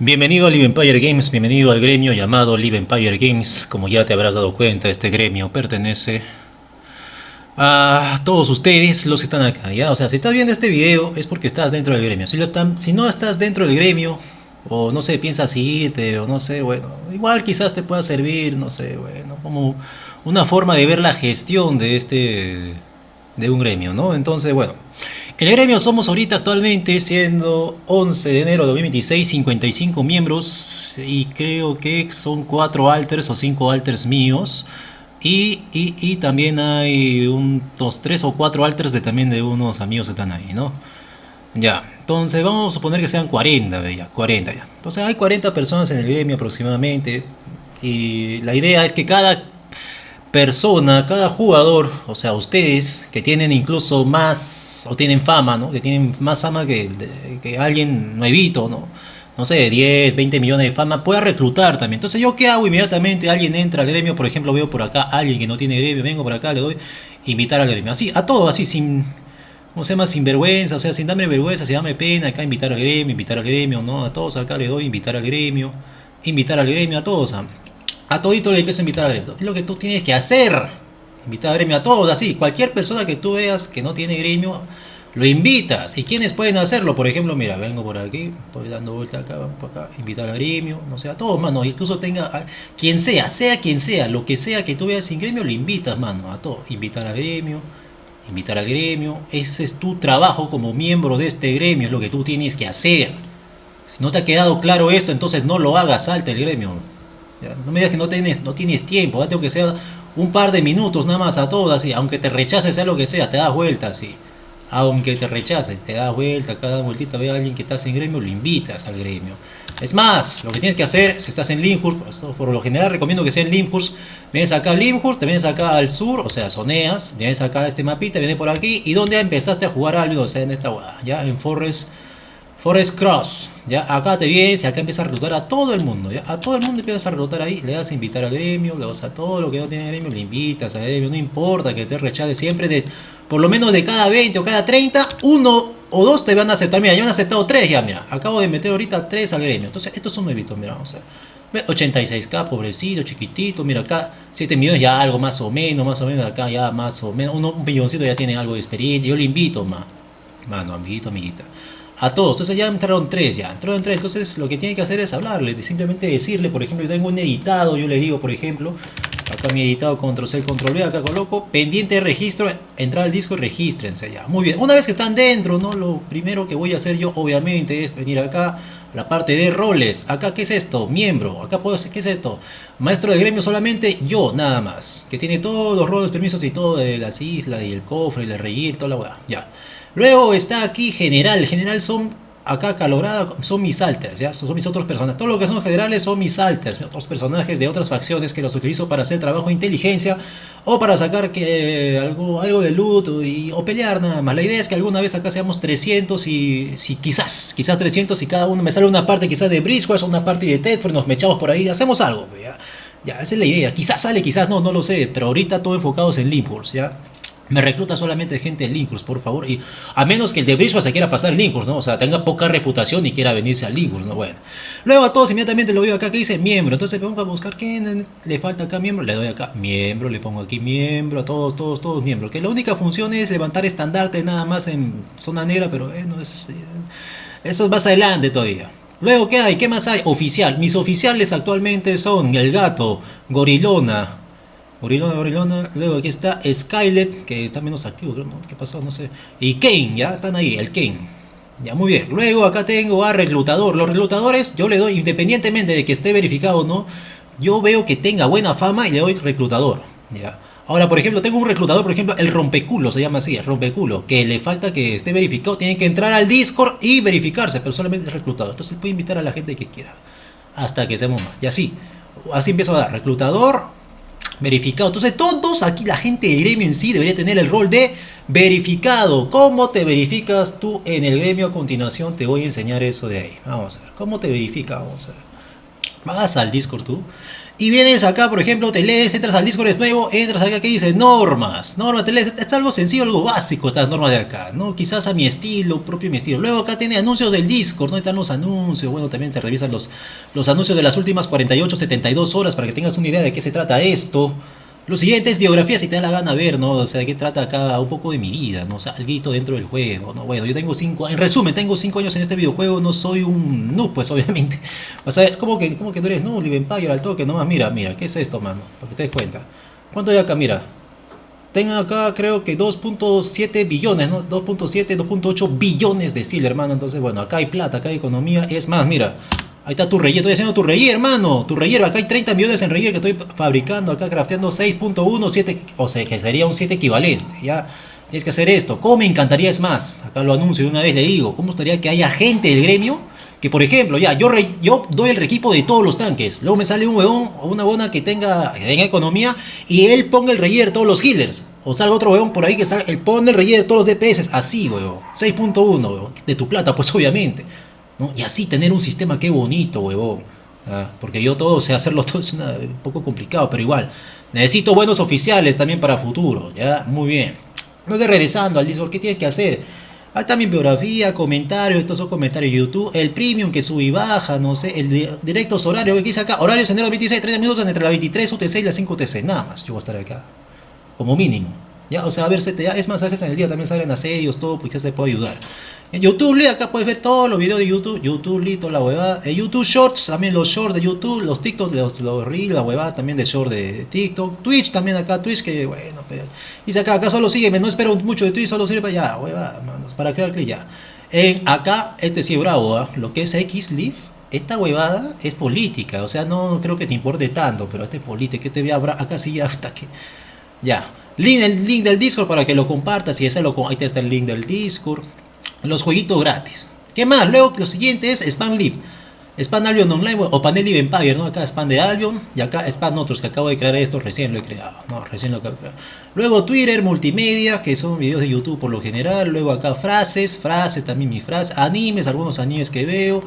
Bienvenido a Live Empire Games, bienvenido al gremio llamado Live Empire Games. Como ya te habrás dado cuenta, este gremio pertenece a todos ustedes los que están acá, ¿ya? O sea, si estás viendo este video es porque estás dentro del gremio. Si no estás dentro del gremio, o no sé, piensas irte, o no sé, bueno, igual quizás te pueda servir, no sé, bueno, como una forma de ver la gestión de un gremio, ¿no? Entonces, bueno, el gremio somos ahorita actualmente, siendo 11 de enero de 2026, 55 miembros y creo que son 4 alters o 5 alters míos. Y también hay unos 3 o 4 alters también de unos amigos que están ahí, ¿no? Ya, entonces vamos a suponer que sean 40, ya, 40 ya. Entonces hay 40 personas en el gremio aproximadamente. Y la idea es que cada persona, cada jugador, o sea, ustedes que tienen incluso más, o tienen fama, ¿no? Que tienen más fama que alguien nuevito, ¿no? No sé, 10, 20 millones de fama, pueda reclutar también. Entonces, ¿yo qué hago? Inmediatamente alguien entra al gremio, por ejemplo, veo por acá a alguien que no tiene gremio, vengo por acá, le doy invitar al gremio. Así, a todo, así, sin, ¿cómo se llama? Sin vergüenza, o sea, sin darme vergüenza, sin darme pena, acá invitar al gremio, ¿no? A todos acá le doy invitar al gremio, a todos. A todito le empiezo a invitar al gremio. Es lo que tú tienes que hacer. Invitar al gremio a todos, así. Cualquier persona que tú veas que no tiene gremio, lo invitas. ¿Y quiénes pueden hacerlo? Por ejemplo, mira, vengo por aquí, voy dando vuelta acá, vamos por acá, invitar al gremio, no sé, a todos, mano. Incluso tenga, quien sea quien sea, lo que sea que tú veas sin gremio, lo invitas, mano, a todos. Invitar al gremio. Ese es tu trabajo como miembro de este gremio, es lo que tú tienes que hacer. Si no te ha quedado claro esto, entonces no lo hagas, salte el gremio. Ya, no me digas que no tienes tiempo, date que sea un par de minutos nada más a todas, así, aunque te rechaces, sea lo que sea, te das vuelta así. Aunque te rechaces, te das vuelta, cada vueltita ve a alguien que estás en gremio, lo invitas al gremio. Es más, lo que tienes que hacer, si estás en Limhurst, pues, por lo general recomiendo que sea en Limhurst, vienes acá a Limhurst, te vienes acá al sur, o sea, Zoneas, vienes acá a este mapita, vienes por aquí, y donde empezaste a jugar algo, o sea, en esta, ya en Forest Cross, ya acá te vienes y acá empiezas a reclutar a todo el mundo, ya a todo el mundo empiezas a reclutar ahí, le das a invitar al gremio, le vas a todo lo que no tiene gremio, le invitas al gremio, no importa que te rechace siempre, por lo menos de cada 20 o cada 30, uno o dos te van a aceptar, mira, ya me han aceptado 3 ya, mira, acabo de meter ahorita 3 al gremio, entonces estos son nuevitos, mira, vamos a ver, 86k, pobrecito, chiquitito, mira acá, 7 millones ya algo más o menos, acá ya más o menos, un milloncito ya tiene algo de experiencia, yo le invito, mano, amiguito, amiguita a todos. Entonces ya entraron 3 ya. Entraron 3. Entonces lo que tiene que hacer es hablarle, simplemente decirle, por ejemplo, yo tengo un editado, yo le digo, por ejemplo, acá mi editado, control C, control V, acá coloco, pendiente de registro, entrar al disco y regístrense ya. Muy bien. Una vez que están dentro, ¿no? Lo primero que voy a hacer yo, obviamente, es venir acá, la parte de roles. Acá, ¿qué es esto? Miembro. Acá puedo hacer, ¿qué es esto? Maestro del gremio solamente yo, nada más. Que tiene todos los roles, permisos y todo de las islas y el cofre y el rey, toda la hueá. Ya. Luego está aquí general. General son acá calorada, son mis alters, ¿ya? Son mis otros personajes. Todo lo que son generales son mis alters, otros personajes de otras facciones que los utilizo para hacer trabajo de inteligencia o para sacar algo de loot o pelear nada más. La idea es que alguna vez acá seamos 300 y si quizás 300 y cada uno me sale una parte quizás de Bridgewars o una parte de Tedford, nos mechamos por ahí, hacemos algo, ¿ya? Ya, esa es la idea. Quizás sale, quizás no, no lo sé, pero ahorita todo enfocados en Limhurst, ¿ya? Me recluta solamente gente de Limhurst, por favor. Y a menos que el de Bridgewars se quiera pasar a Limhurst, ¿no? O sea, tenga poca reputación y quiera venirse a Limhurst, ¿no? Bueno. Luego a todos inmediatamente lo veo acá que dice miembro. Entonces me pongo a buscar quién le falta acá miembro. Le doy acá miembro, le pongo aquí miembro, a todos miembros. Que la única función es levantar estandarte nada más en zona negra, pero no es. Eso es más adelante todavía. Luego, ¿qué hay? ¿Qué más hay? Oficial. Mis oficiales actualmente son el gato, Gorilona. Gorilona, luego aquí está Skylet, que está menos activo, creo, ¿no? ¿Qué pasó? No sé. Y Kane, ya están ahí, el Kane. Ya, muy bien. Luego acá tengo a reclutador. Los reclutadores yo le doy, independientemente de que esté verificado o no, yo veo que tenga buena fama y le doy reclutador. Ya. Ahora, por ejemplo, tengo un reclutador, por ejemplo, el rompeculo, se llama así, el rompeculo, que le falta que esté verificado, tiene que entrar al Discord y verificarse, pero solamente es reclutador. Entonces puede invitar a la gente que quiera, hasta que seamos más. Y así empiezo a dar reclutador, verificado. Entonces todos aquí, la gente del gremio en sí debería tener el rol de verificado. ¿Cómo te verificas tú en el gremio? A continuación te voy a enseñar eso de ahí. Vamos a ver. ¿Cómo te verifica? Vamos a ver. Vas al Discord tú. Y vienes acá, por ejemplo, te lees, entras al Discord, es nuevo, entras acá que dice normas. Normas, te lees, es algo sencillo, algo básico estas normas de acá, ¿no? Quizás a mi estilo, propio mi estilo. Luego acá tiene anuncios del Discord, ¿no? Están los anuncios, bueno, también te revisan los anuncios de las últimas 48, 72 horas para que tengas una idea de qué se trata esto. Lo siguiente es biografía, si te da la gana ver, ¿no? O sea, de qué trata acá un poco de mi vida, ¿no? O sea, algo dentro del juego, ¿no? Bueno, yo tengo 5 años, en resumen, tengo 5 años en este videojuego, no soy un noob, pues obviamente. O sea, cómo que no eres noob, Live Empire al toque? Nomás, mira, ¿qué es esto, mano? Para que te des cuenta. ¿Cuánto hay acá? Mira. Tengo acá creo que 2.7 billones, ¿no? 2.7, 2.8 billones de silver, hermano. Entonces, bueno, acá hay plata, acá hay economía. Es más, mira, ahí está tu rey, estoy haciendo tu rey, hermano. Tu rey, acá hay 30 millones en rey que estoy fabricando, acá crafteando 6.1, 7, o sea, que sería un 7 equivalente. Ya tienes que hacer esto. ¿Cómo me encantaría? Es más, acá lo anuncio de una vez, le digo, ¿cómo estaría que haya gente del gremio? Que por ejemplo, ya, yo doy el equipo de todos los tanques. Luego me sale un huevón o una bona que tenga economía y él ponga el rey de todos los healers. O salga otro huevón por ahí que salga, él pone el rey de todos los DPS. Así, huevón. 6.1, huevón. De tu plata, pues obviamente. ¿No? Y así tener un sistema, qué bonito, huevón. Porque yo todo sé hacerlo todo, es un poco complicado, pero igual. Necesito buenos oficiales también para futuro. Ya, muy bien. No sé, regresando al Discord, ¿qué tienes que hacer? Ahí también biografía, comentarios, estos son comentarios de YouTube, el premium que sube y baja, no sé, directos horarios, que dice acá, horarios enero 26, 30 minutos entre la 23 UTC y la 5 UTC, nada más, yo voy a estar acá, como mínimo, ya, o sea, a ver CTA, es más, a veces en el día también salen asedios, todo, pues ya se puede ayudar. En YouTube, acá puedes ver todos los videos de YouTube, YouTube, toda la huevada. En YouTube Shorts, también los Shorts de YouTube, los TikTok, los Reels, la huevada también de Short de TikTok. Twitch también acá, Twitch que bueno, pero... Dice acá solo sígueme, no espero mucho de Twitch, solo sirve para allá, huevada, manos, para crear clic ya. Acá, este sí bravo, lo que es Xlive, esta huevada es política, o sea, no creo que te importe tanto, pero este es política, que te voy a acá sí hasta que... Ya, el link del Discord para que lo compartas, y ahí está el link del Discord. Los jueguitos gratis. ¿Qué más? Luego lo siguiente es Spam Live. Spam Albion Online o Panel Live Empire, ¿no? Acá Spam de Albion y acá Spam otros que acabo de crear esto, recién lo he creado. No, recién lo acabo de crear. Luego Twitter, multimedia, que son videos de YouTube por lo general. Luego acá frases también mis frases. Animes, algunos animes que veo.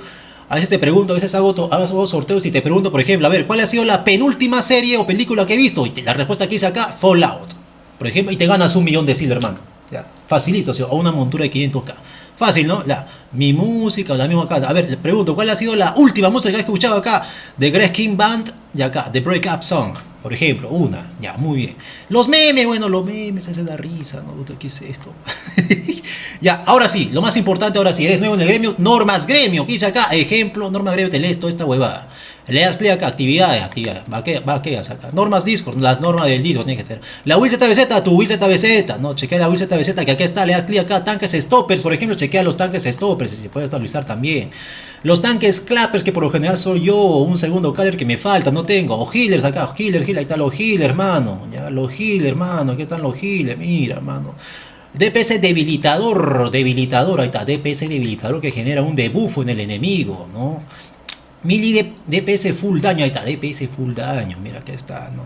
A veces te pregunto, a veces hago sorteos y te pregunto, por ejemplo, a ver, ¿cuál ha sido la penúltima serie o película que he visto? Y la respuesta que dice acá, Fallout. Por ejemplo, y te ganas 1.000.000 de silver, hermano. Ya, facilito, o una montura de 500k. Fácil, ¿no? Mi música, la misma acá. A ver, le pregunto, ¿cuál ha sido la última música que has escuchado acá? The Greg King Band y acá, The Breakup Song, por ejemplo, una. Ya, muy bien. Los memes, bueno, los memes, se da risa, ¿no? ¿Qué es esto? Ya, ahora sí, lo más importante, ahora sí, eres nuevo en el gremio, normas gremio. ¿Qué dice acá? Ejemplo, normas gremio, te lees toda esta huevada. Le das clic acá, actividades, vaqueas acá. Normas Discord, las normas del Discord tienes que tener. La Will ZBZ, tu Will ZBZ, no, chequea la Will ZBZ, que aquí está, le das clic acá, tanques stoppers, por ejemplo, chequea los tanques stoppers, y se puede estabilizar también. Los tanques clappers, que por lo general soy yo, un segundo caller que me falta, no tengo. O healers acá, healer, ahí están los healers, mano. Ya, los healers, mano, aquí están los healers, mira, mano. DPS debilitador, ahí está, DPS debilitador que genera un debuffo en el enemigo, ¿no? Mili de DPS full daño, ahí está, DPS full daño, mira acá está, ¿no?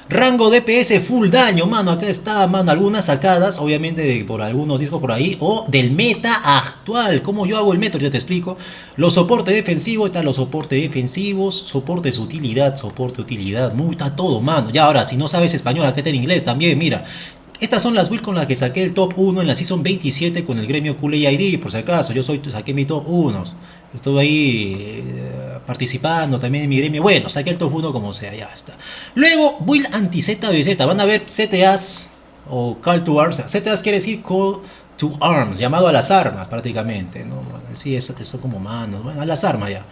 Rango DPS full daño, mano, acá está, mano, algunas sacadas, obviamente por algunos discos por ahí, o del meta actual, como yo hago el meta, ya te explico. Los soportes defensivos, están los soportes defensivos, soportes utilidad, muy, está todo, mano. Ya ahora, si no sabes español, acá está en inglés también, mira. Estas son las builds con las que saqué el top 1 en la Season 27 con el gremio Kulei ID, por si acaso, saqué mi top 1. Estuve ahí participando también en mi gremio. Bueno, saqué el top 1 como sea, ya está. Luego, build anti-ZBZ. Van a ver CTAs o Call to Arms. CTAs quiere decir Call to Arms, llamado a las armas prácticamente, ¿no? Bueno, sí, eso como manos, bueno, a las armas ya.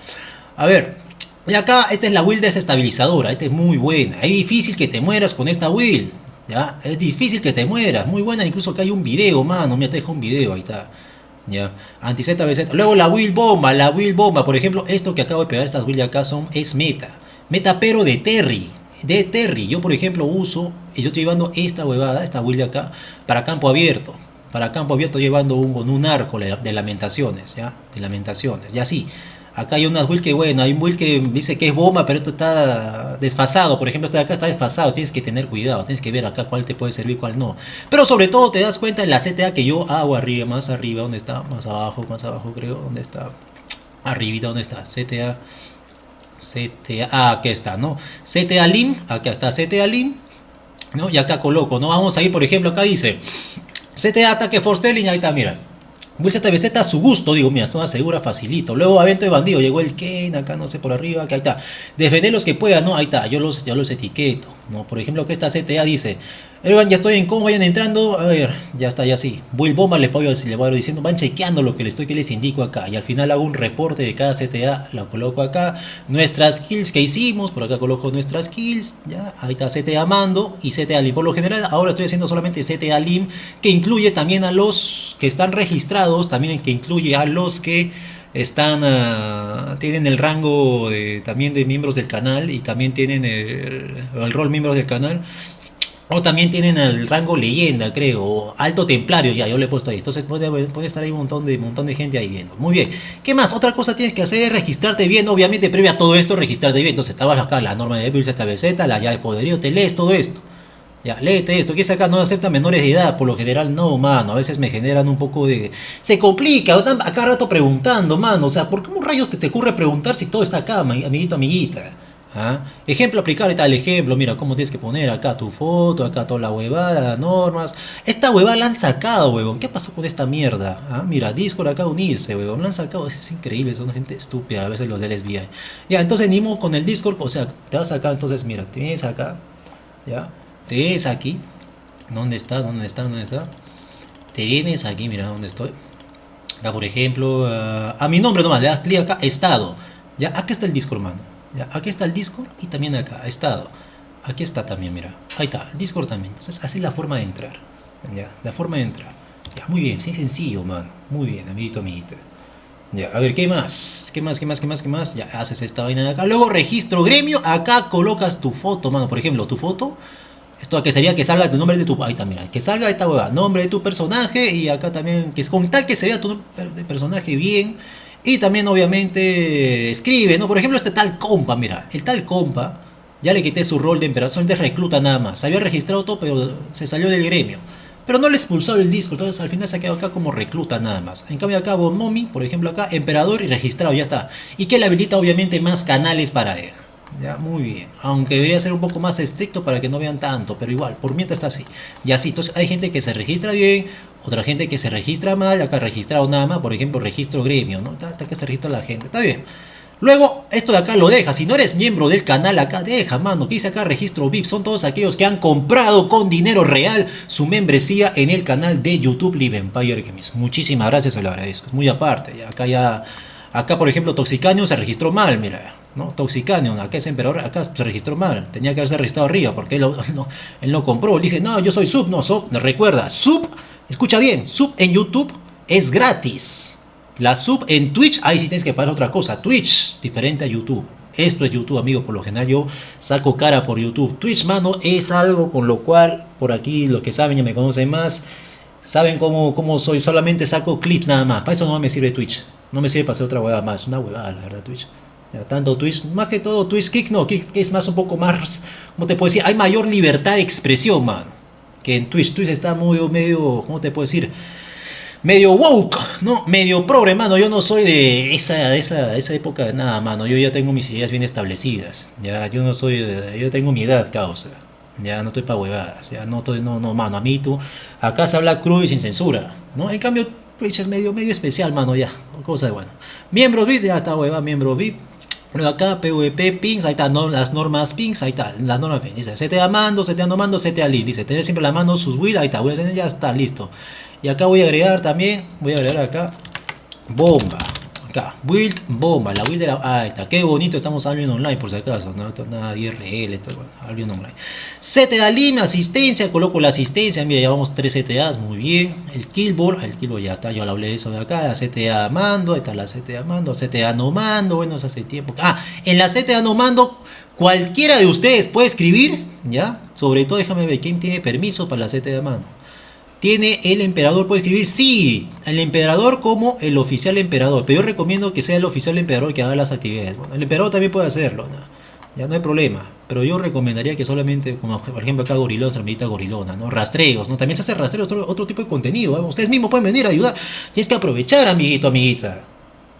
A ver, y acá esta es la build desestabilizadora. Esta es muy buena. Es difícil que te mueras con esta build. ¿Ya? Es difícil que te mueras, muy buena, incluso que hay un video, mano, me te dejo un video, ahí está. Ya, anti-ZBZ. Luego la Will Bomba, por ejemplo, esto que acabo de pegar, estas Will de acá es meta pero de Terry, yo por ejemplo uso, y yo estoy llevando esta huevada, esta Will de acá, para campo abierto, llevando con un arco de lamentaciones, ya, y así. Acá hay unas build que, bueno, hay un build que dice que es bomba, pero esto está desfasado. Por ejemplo, este de acá está desfasado. Tienes que tener cuidado. Tienes que ver acá cuál te puede servir, cuál no. Pero sobre todo te das cuenta en la CTA que yo hago arriba, más arriba. ¿Dónde está? Más abajo creo. ¿Dónde está? Arribita, ¿dónde está? CTA. CTA, aquí está, ¿no? CTA Lim, acá está CTA Lim, ¿no? Y acá coloco, ¿no? Vamos a ir, por ejemplo, acá dice CTA Ataque Forstelling, ahí está, mira. Wilson TVZ a su gusto, digo, mira, zona segura, facilito. Luego Avento de Bandido, llegó el Ken, acá no sé por arriba, acá ahí está. Defender los que puedan, ¿no? Ahí está, yo los etiqueto, ¿no? Por ejemplo, que esta CTA dice, ya estoy en cómo vayan entrando, a ver, ya está, ya sí. Will Bomba le voy diciendo, van chequeando lo que les indico acá. Y al final hago un reporte de cada CTA, lo coloco acá. Nuestras kills que hicimos, por acá coloco nuestras kills, ya, ahí está CTA Mando y CTA Lim. Por lo general, ahora estoy haciendo solamente CTA Lim, que incluye también a los que están registrados, también que incluye a los que están tienen el rango también de miembros del canal y también tienen el rol miembros del canal. O también tienen el rango leyenda, creo, o alto templario, ya, yo le he puesto ahí. Entonces puede estar ahí un montón de gente ahí viendo. Muy bien. ¿Qué más? Otra cosa tienes que hacer es registrarte bien. Obviamente, previa a todo esto, registrarte bien. Entonces, estabas acá, la norma de Bill ZBZ, la llave de poderío, te lees todo esto. Ya, léete esto, que es acá no acepta menores de edad, por lo general no, mano, a veces me generan un poco de... Se complica, están acá rato preguntando, mano, o sea, ¿por qué rayos te ocurre preguntar si todo está acá, amiguito, amiguita? ¿Ah? Ejemplo aplicar, está el ejemplo, mira cómo tienes que poner acá tu foto, acá toda la huevada, las normas. Esta huevada la han sacado, huevón, ¿qué pasó con esta mierda? ¿Ah? Mira, Discord acá unirse, huevón, la han sacado, es increíble, son gente estúpida, a veces los de lesbianas. Ya, entonces ni modo con el Discord, o sea, te vas acá, entonces mira, tienes acá, ya. Te vienes aquí. ¿Dónde está? ¿Dónde está? ¿Dónde está? Te vienes aquí, mira dónde estoy. Acá, por ejemplo, a mi nombre nomás, le das clic acá, estado. Ya, aquí está el Discord, mano. Ya, aquí está el Discord y también acá, estado. Aquí está también, mira. Ahí está, el Discord también. Entonces, así es la forma de entrar. Ya, la forma de entrar. Ya, muy bien, sí, sencillo, mano. Muy bien, amiguito, amiguita. Ya, a ver, ¿qué más? ¿Qué más? ¿Qué más? ¿Qué más? ¿Qué más? Ya haces esta vaina de acá. Luego registro gremio. Acá colocas tu foto, mano. Por ejemplo, tu foto. Esto que sería que salga el nombre de tu... Ahí está, mira. Que salga esta hueá. Nombre de tu personaje. Y acá también... Que con tal que se vea tu personaje bien. Y también obviamente escribe, ¿no? Por ejemplo, este tal compa, mira. El tal compa. Ya le quité su rol de emperador. Solamente recluta nada más. Se había registrado todo, pero se salió del gremio. Pero no le expulsó el disco. Entonces al final se ha quedado acá como recluta nada más. En cambio acá Bonmomi, por ejemplo acá, emperador y registrado, ya está. Y que le habilita obviamente más canales para él. Ya, muy bien. Aunque debería ser un poco más estricto para que no vean tanto, pero igual, por mientras está así. Y así, entonces hay gente que se registra bien, otra gente que se registra mal, acá registrado nada más, por ejemplo, registro gremio, ¿no? Hasta que se registra la gente, está bien. Luego, esto de acá lo deja, si no eres miembro del canal acá, deja, mano, que dice acá registro VIP, son todos aquellos que han comprado con dinero real su membresía en el canal de YouTube Live Empire Games. Muchísimas gracias, se lo agradezco. Muy aparte, acá por ejemplo, Toxicanium se registró mal, mira. ¿No? Toxicanium, acá es emperador, acá se registró mal, tenía que haberse registrado arriba porque él no compró, le dice, no, yo soy sub, no, recuerda, sub, escucha bien, sub en YouTube es gratis, la sub en Twitch, ahí sí tienes que pagar otra cosa, Twitch, diferente a YouTube, esto es YouTube, amigo, por lo general yo saco cara por YouTube, Twitch, mano, es algo con lo cual, por aquí, los que saben, ya me conocen más, saben cómo soy, solamente saco clips nada más, para eso no me sirve Twitch, no me sirve para hacer otra huevada más, una huevada, la verdad, Twitch. Ya, tanto Twitch, más que todo Twitch, Kick no, Kick es más un poco más, ¿cómo te puedo decir? Hay mayor libertad de expresión, mano, que en Twitch. Twitch está medio, ¿cómo te puedo decir? Medio woke, ¿no? Medio progre, mano. Yo no soy de esa época de nada, mano. Yo ya tengo mis ideas bien establecidas. Ya, yo no soy, yo tengo mi edad, causa. Ya no estoy pa' huevadas, ya no estoy, no, mano, a mí tú, acá se habla crudo y sin censura, ¿no? En cambio, Twitch es medio especial, mano, ya, cosa de bueno. Miembros VIP, ya está, hueva, miembro VIP. Luego acá, PvP, pings, ahí está, no, las normas pings, ahí está, las normas pings, dice, CTA mando, CTA no mando, CTA link, dice, tener siempre la mano sus will, ahí está, voy a tener, ya está, listo. Y acá voy a agregar también, acá, bomba, acá, build, bomba, la build de la, ahí está, qué bonito, estamos Albion Online por si acaso, no, nada de IRL, esto, bueno, Albion Online. CTA link, asistencia, coloco la asistencia, mira, ya vamos 3 CTAs, muy bien, el killboard ya está, yo le hablé de eso de acá, la CTA mando, ahí está la CTA mando, CTA no mando, bueno, eso hace tiempo, en la CTA no mando, cualquiera de ustedes puede escribir, ya, sobre todo déjame ver quién tiene permiso para la CTA mando. ¿Tiene el emperador? ¿Puede escribir? Sí, el emperador como el oficial emperador. Pero yo recomiendo que sea el oficial emperador que haga las actividades. Bueno, el emperador también puede hacerlo, ¿no? Ya no hay problema. Pero yo recomendaría que solamente, como por ejemplo acá Gorilón, Sermita Gorilona, ¿no? Rastreos, ¿no? También se hace rastreo, otro tipo de contenido, ¿eh? Ustedes mismos pueden venir a ayudar. Tienes que aprovechar, amiguito, amiguita.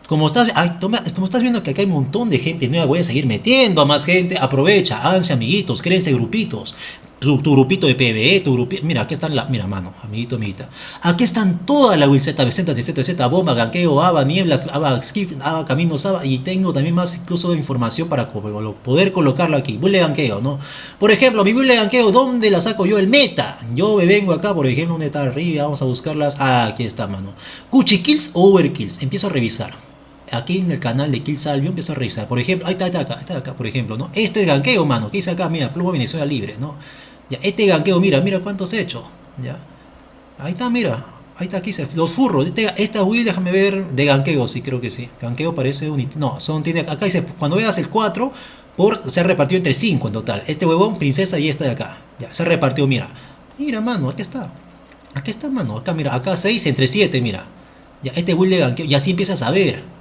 Como estás, ay, como estás viendo que acá hay un montón de gente nueva, voy a seguir metiendo a más gente. Aprovecha, háganse amiguitos, créense grupitos. Tu grupito de PvE, tu grupito. Mira, aquí están mira, mano, amiguito, amiguita. Aquí están todas las Z, Z, bomba, ganqueo, ABA, nieblas, ABA, skip, ABA, caminos, ABA. Y tengo también más incluso información para poder colocarlo aquí. Build de ganqueo, ¿no? Por ejemplo, mi build de ganqueo, ¿dónde la saco yo? El meta. Yo me vengo acá, por ejemplo, ¿dónde está arriba? Vamos a buscarlas. Ah, aquí está, mano. Gucci kills o overkills. Empiezo a revisar. Aquí en el canal de Kill Salvio empiezo a revisar. Por ejemplo, ahí está acá, por ejemplo, ¿no? Esto es ganqueo, mano. ¿Qué dice acá? Mira, Pluma Venezuela libre, ¿no? Ya, este ganqueo, mira cuántos he hecho. Ya. Ahí está, mira. Ahí está, aquí los furros. Esta Will, déjame ver, de ganqueo, sí, creo que sí. Ganqueo parece un... No, acá dice, cuando veas el 4, se ha repartido entre 5 en total. Este huevón, princesa y esta de acá. Ya, se ha repartido, mira. Mira, mano, aquí está. Aquí está, mano. Acá, mira, acá 6 entre 7, mira. Ya, este Will de ganqueo, y así empiezas a ver.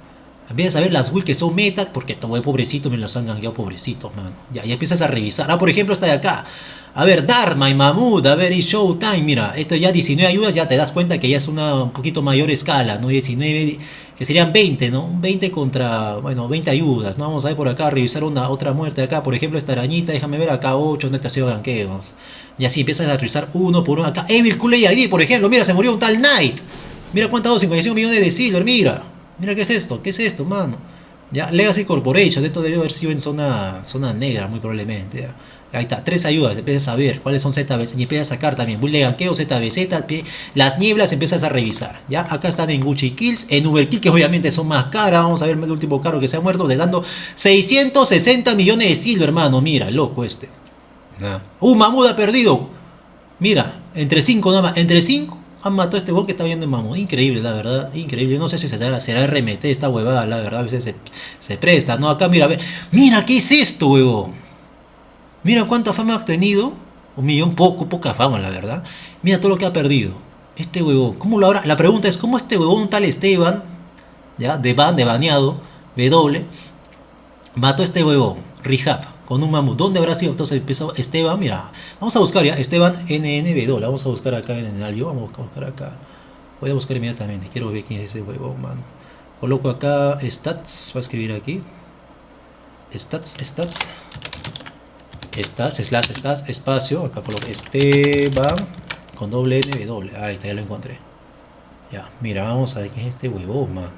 Empiezas a ver las Will que son metas, porque todo pobrecito me los han ganqueado pobrecitos, mano. Ya, y empiezas a revisar. Ah, por ejemplo, esta de acá. A ver, Dharma y Mahmood, a ver, y Showtime, mira, esto ya 19 ayudas, ya te das cuenta que ya es una un poquito mayor escala, ¿no? 19, que serían 20, ¿no? 20 contra, bueno, 20 ayudas, ¿no? Vamos a ver por acá, revisar otra muerte de acá, por ejemplo, esta arañita, déjame ver acá 8, no está haciendo ganqueos. Y así empiezas a revisar uno por uno acá. Evil Cool ID, por ejemplo, mira, se murió un tal Knight. Mira cuánto ha dado, 55 millones de silver, mira. Mira qué es esto, mano. Ya, Legacy Corporation, esto debe haber sido en zona negra, muy probablemente, ya. Ahí está, 3 ayudas, empiezas a ver cuáles son ZBZ y empiezas a sacar también Bull de ganqueo, ZBZ, las nieblas empiezas a revisar. Ya, acá están en Gucci Kills, en Uberkill, que obviamente son más caras. Vamos a ver el último carro que se ha muerto, le dando 660 millones de silver, hermano. Mira, loco este. Mahmoud ha perdido. Mira, entre 5 nada más, entre 5 han matado a este huevón que está viendo en Mahmoud. Increíble, la verdad, increíble. No sé si será RMT esta huevada, la verdad, a veces se presta, ¿no? Acá, mira, a ver. Mira, ¿qué es esto, huevón? Mira cuánta fama ha tenido. 1 millón, poca fama, la verdad. Mira todo lo que ha perdido. Este huevón, ¿cómo lo habrá? La pregunta es, ¿cómo este huevón tal Esteban, ya, de baneado, W, mató a este huevón, Rehab, con un mamut? ¿Dónde habrá sido? Entonces empezó Esteban, mira, vamos a buscar ya, Esteban NNW, vamos a buscar acá en el alio, vamos a buscar acá. Voy a buscar inmediatamente, quiero ver quién es ese huevón, mano. Coloco acá stats, voy a escribir aquí. Stats. Stats, espacio, acá coloco Esteban con doble NW, ahí está, ya lo encontré. Ya, mira, vamos a ver quién es este huevón, man.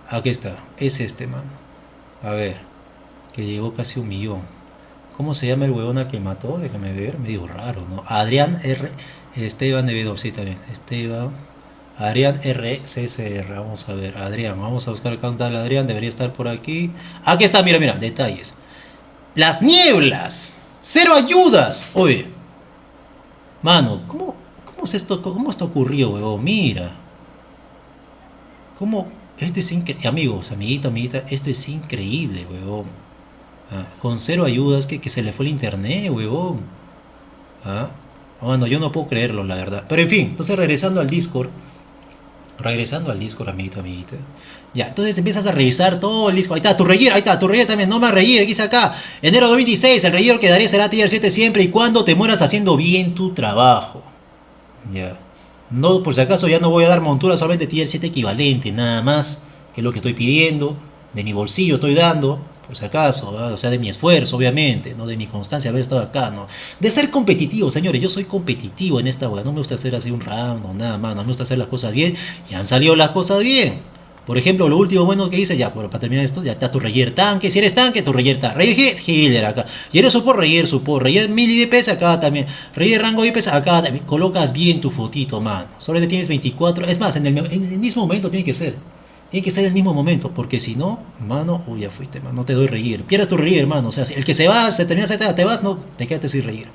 Aquí está, es este, man. A ver, que llegó casi 1 millón. ¿Cómo se llama el huevón al que mató? Déjame ver, medio raro, ¿no? Adrián R. Esteban NW, sí, también. Esteban. Adrián RCCR, vamos a ver, Adrián, vamos a buscar acá un tal Adrián, debería estar por aquí. Aquí está, mira, detalles. Las nieblas. 0 ayudas. Oye, mano, ¿cómo es esto? ¿Cómo esto ocurrió, huevón? Mira. ¿Cómo? Esto es increíble. Amigos, amiguita, esto es increíble, huevón. Con 0 ayudas, que se le fue el internet, huevón. Bueno, yo no puedo creerlo, la verdad. Pero en fin, entonces regresando al Discord, amiguita. Ya, entonces empiezas a revisar todo el disco. Ahí está, tu Regier también. No más Regier, aquí está acá. Enero 2026, el Regier que daría será tier 7 siempre y cuando te mueras haciendo bien tu trabajo. Ya. No, por si acaso ya no voy a dar montura, solamente tier 7 equivalente, nada más, que es lo que estoy pidiendo. De mi bolsillo estoy dando, por si acaso, ¿verdad? O sea, de mi esfuerzo, obviamente, no de mi constancia haber estado acá, ¿no? De ser competitivo, señores, yo soy competitivo en esta wea, no me gusta hacer así un round o nada más, no me gusta hacer las cosas bien, y han salido las cosas bien. Por ejemplo, lo último bueno que hice, ya, para terminar esto, ya está tu Regier tanque, si eres tanque, tu Regier está, Regier healer acá, y eres support, Regier melee DPS acá también, Regier rango DPS acá también, colocas bien tu fotito, mano, solo te tienes 24, es más, en el mismo momento tiene que ser el mismo momento, porque si no, mano, uy, ya fuiste, mano, no te doy Regier, pierdas tu Regier, hermano, o sea, si el que se va, se termina te vas, no, te quedaste sin Regier.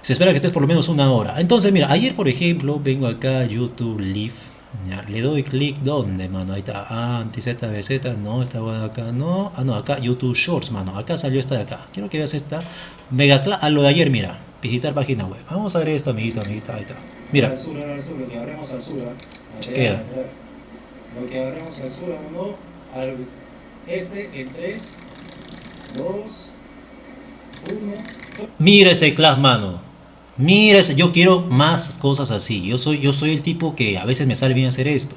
Se espera que estés por lo menos 1 hora. Entonces, mira, ayer, por ejemplo, vengo acá, YouTube Live. Ya, le doy clic, ¿dónde, mano? Ahí está, anti-ZBZ, no, esta acá, no. No, acá, YouTube Shorts, mano. Acá salió esta de acá. Quiero que veas esta. Mega a lo de ayer, mira. Visitar página web. Vamos a ver esto, amiguito, ahí está. Mira. Al sur, lo que agarremos al sur, Chequea. Lo que agarremos al sur, no, al este, en 3, 2, 1. Mira ese class, mano. Mira, yo quiero más cosas así. Yo soy el tipo que a veces me sale bien hacer esto.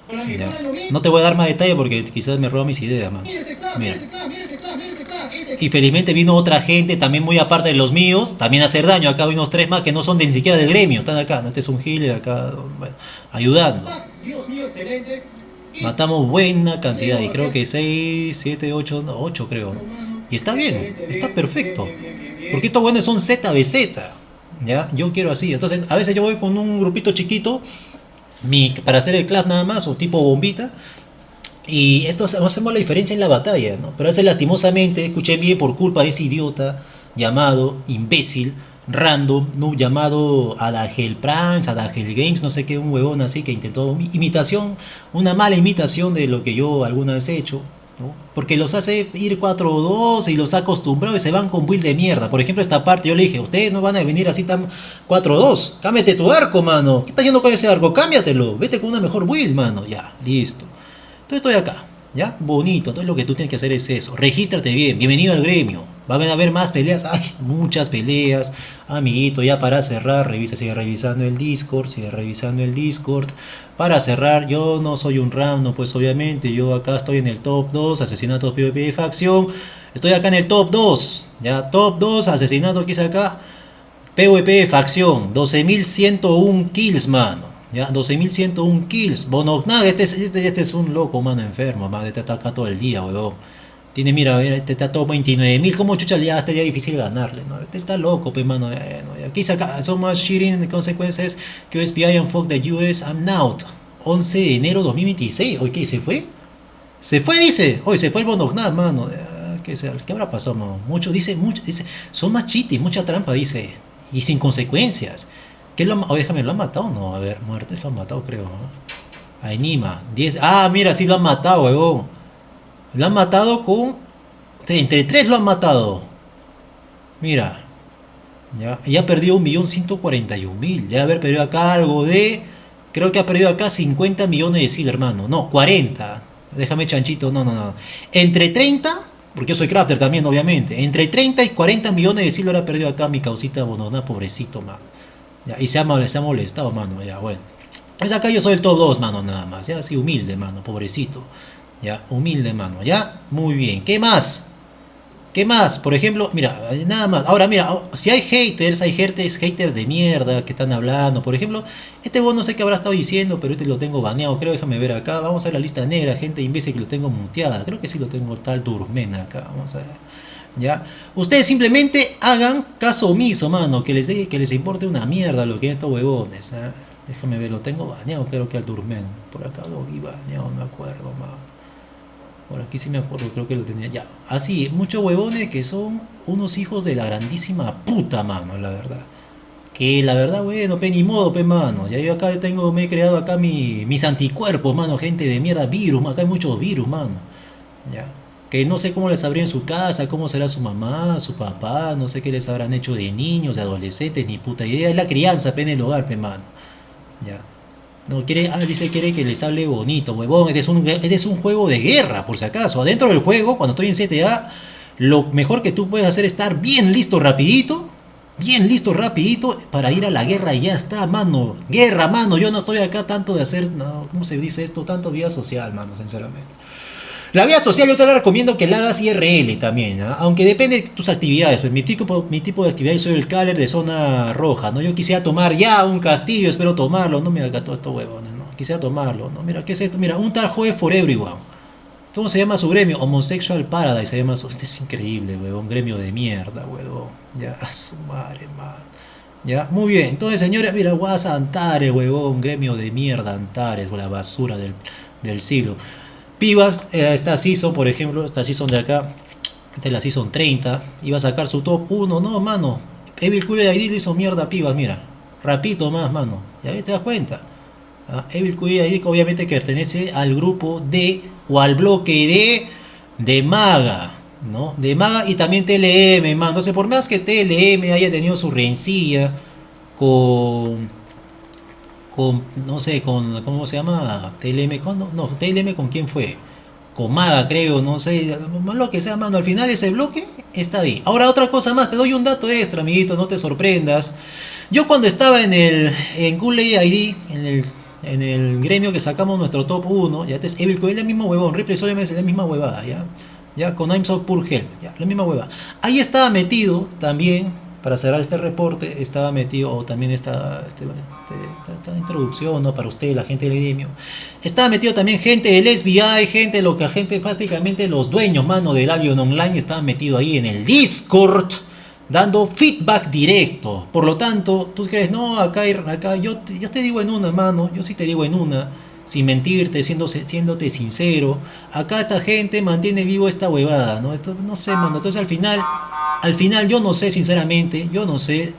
Con la mejor Ya. renombre. No te voy a dar más detalle porque quizás me roba mis ideas, mano. Mira ese clap, mira Mira. ese clap, mira ese clap, mira ese clap. Y felizmente vino otra gente, también muy aparte de los míos, también a hacer daño. Acá hay unos 3 más que no son ni siquiera del gremio, están acá. ¿No? Este es un healer acá, bueno, ayudando. Dios mío, excelente. Matamos buena cantidad, y creo que 6, 7, 8, no, 8 creo. ¿No? Y está bien, está perfecto. Porque estos buenos son ZBZ, ¿ya? Yo quiero así. Entonces, a veces yo voy con un grupito chiquito para hacer el clap nada más, o tipo bombita. Y esto hacemos la diferencia en la batalla, ¿no? Pero a veces lastimosamente, escuchen bien, por culpa de ese idiota llamado imbécil, random, ¿no? Llamado Adagel Pranks, Adagel Games, no sé qué, un huevón así que intentó imitación, una mala imitación de lo que yo alguna vez he hecho, ¿no? Porque los hace ir 4-2 y los ha acostumbrado y se van con build de mierda. Por ejemplo, esta parte yo le dije, ustedes no van a venir así tan 4-2, cámbiate tu arco, mano. ¿Qué estás yendo con ese arco? Cámbiatelo, vete con una mejor build, mano. Ya, listo. Entonces estoy acá, ¿ya? Bonito. Entonces lo que tú tienes que hacer es eso. Regístrate bien. Bienvenido al gremio. Va a haber más peleas. Ay, muchas peleas. Amiguito, ya para cerrar, sigue revisando el Discord. Sigue revisando el Discord. Para cerrar, yo no soy un random, pues obviamente. Yo acá estoy en el top 2, asesinatos PvP de facción. Estoy acá en el top 2. Ya, top 2, asesinato que hice acá. PvP de facción. 12.101 kills, mano. Ya, 12.101 kills. Bonognaga, este es un loco, mano, enfermo, mano. Este está acá todo el día, weón. Tiene, mira, a ver, este está todo 29.000. ¿Cómo chucha ya estaría difícil ganarle? ¿No? Este está loco, pe, mano. Aquí saca, so much cheating consequences que SPI and fuck the US, I'm out. 11 de enero 2026. ¿Hoy qué? ¿Se fue? Se fue, dice. Hoy se fue el Bonognaga, mano. ¿Qué habrá pasado, mano? Dice, son más cheating, mucha trampa, dice. Y sin consecuencias. Déjame, ¿lo han matado o no? A ver, muertes lo han matado, creo, ¿no? A Enima, 10. Ah, mira, sí lo han matado, huevón. Lo han matado con. Entre 3 lo han matado. Mira. Ya perdió 1.141.000. Debe haber perdido acá algo de. Creo que ha perdido acá 50 millones de silver, hermano. No, 40. Déjame chanchito, no. Entre 30. Porque yo soy crafter también, obviamente. Entre 30 y 40 millones de silver ha perdido acá mi causita Bonona, pobrecito, mano. Ya, y se ha molestado, mano, ya, bueno. Pues acá yo soy el top 2, mano, nada más. Ya, así humilde, mano, pobrecito. Ya, humilde, mano, ya. Muy bien. ¿Qué más? ¿Qué más? Por ejemplo, mira, nada más. Ahora, mira, si hay haters de mierda que están hablando. Por ejemplo, este vos no sé qué habrá estado diciendo, pero este lo tengo baneado. Creo, déjame ver acá. Vamos a ver la lista negra, gente imbécil que lo tengo muteada. Creo que sí lo tengo tal Durmen acá. Vamos a ver. ¿Ya? Ustedes simplemente hagan caso omiso, mano, que les importe una mierda lo que es estos huevones. ¿Eh? Déjame ver, lo tengo baneado, creo que al Turmen. Por acá lo vi baneado, no me acuerdo, mano. Por aquí sí me acuerdo, creo que lo tenía ya. Así, muchos huevones que son unos hijos de la grandísima puta, mano, la verdad. Que la verdad, bueno, pe, ni modo, pe, mano. Ya yo acá me he creado acá mis anticuerpos, mano, gente de mierda, virus, acá hay muchos virus, mano. Ya. Que no sé cómo les habría en su casa, cómo será su mamá, su papá, no sé qué les habrán hecho de niños, de adolescentes, ni puta idea. Es la crianza, pe, en el hogar, pe, mano. Ya. No, quiere que les hable bonito, huevón. Este es un juego de guerra, por si acaso. Adentro del juego, cuando estoy en CTA, lo mejor que tú puedes hacer es estar bien listo rapidito para ir a la guerra y ya está, mano. Guerra, mano. Yo no estoy acá tanto de hacer, no, ¿cómo se dice esto? Tanto vida social, mano, sinceramente. La vida social yo te la recomiendo que la hagas IRL también, ¿eh? Aunque depende de tus actividades. Pues mi tipo de actividad, yo soy el caler de zona roja, ¿no? Yo quisiera tomar ya un castillo, espero tomarlo, no me haga todo esto huevones, ¿no? Quisiera tomarlo, ¿no? Mira, ¿qué es esto? Mira, un tal juez for everyone. ¿Cómo se llama su gremio? Homosexual Paradise se llama su... Este es increíble, huevón, gremio de mierda, huevón. Ya, a su madre, man. Ya, muy bien. Entonces, señores, mira, Guas Antares, huevón, gremio de mierda, Antares, la basura del siglo. Pibas, esta season, por ejemplo, esta season de acá, esta es la season 30, iba a sacar su top 1, no, mano. Evil Cool ID le hizo mierda a Pibas, mira. Rapito más, mano. Ya te das cuenta. Evil Cool ID obviamente que pertenece al grupo de, o al bloque de Maga, ¿no? De Maga y también TLM, mano. Entonces, por más que TLM haya tenido su rencilla no sé, ¿cómo se llama? TLM, no, TLM con quién fue, con Maga creo, no sé, lo que sea, mano, al final ese bloque está ahí. Ahora otra cosa más, te doy un dato extra, amiguito, no te sorprendas. Yo cuando estaba en Cool ID, en el gremio que sacamos nuestro top 1, ya es Evil Coil, es el mismo huevón, Ripley Solomon es la misma huevada, ya con I'm So Pure Hell, ya, la misma huevada. Ahí estaba metido también, para cerrar este reporte, estaba metido también esta introducción, ¿no? Para usted, la gente del gremio. Estaba metido también gente del SBI, gente, lo que la gente, prácticamente los dueños, mano, del Albion Online, estaban metidos ahí en el Discord, dando feedback directo. Por lo tanto, tú crees, no, acá yo te digo en una, mano, yo sí te digo en una, sin mentirte, siéndote sincero. Acá esta gente mantiene vivo esta huevada, ¿no? Esto, no sé, mano. Entonces al final yo no sé, sinceramente, yo no sé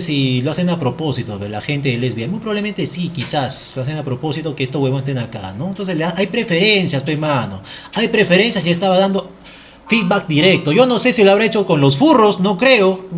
si lo hacen a propósito de la gente de lesbia. Muy probablemente sí, quizás lo hacen a propósito que estos huevones estén acá, ¿no? Entonces hay preferencias, tu hermano. Hay preferencias y estaba dando feedback directo. Yo no sé si lo habrá hecho con los furros, no creo,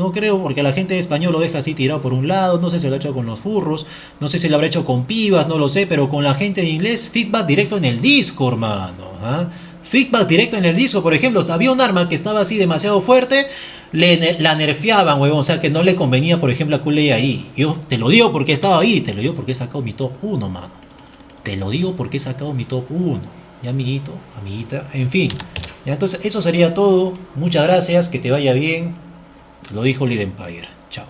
porque la gente de español lo deja así tirado por un lado, no sé si lo ha hecho con los furros, no sé si lo habrá hecho con pibas, no lo sé, pero con la gente de inglés, feedback directo en el Discord, mano. ¿Ah? Feedback directo en el Discord, por ejemplo, había un arma que estaba así demasiado fuerte, la nerfeaban, huevón, o sea que no le convenía, por ejemplo, a Kulei ahí. Yo te lo digo porque he estado ahí, te lo digo porque he sacado mi top 1, mano. Te lo digo porque he sacado mi top 1. Ya, amiguito, amiguita, en fin. Ya, entonces, eso sería todo. Muchas gracias, que te vaya bien. Lo dijo Lead Empire. Chao.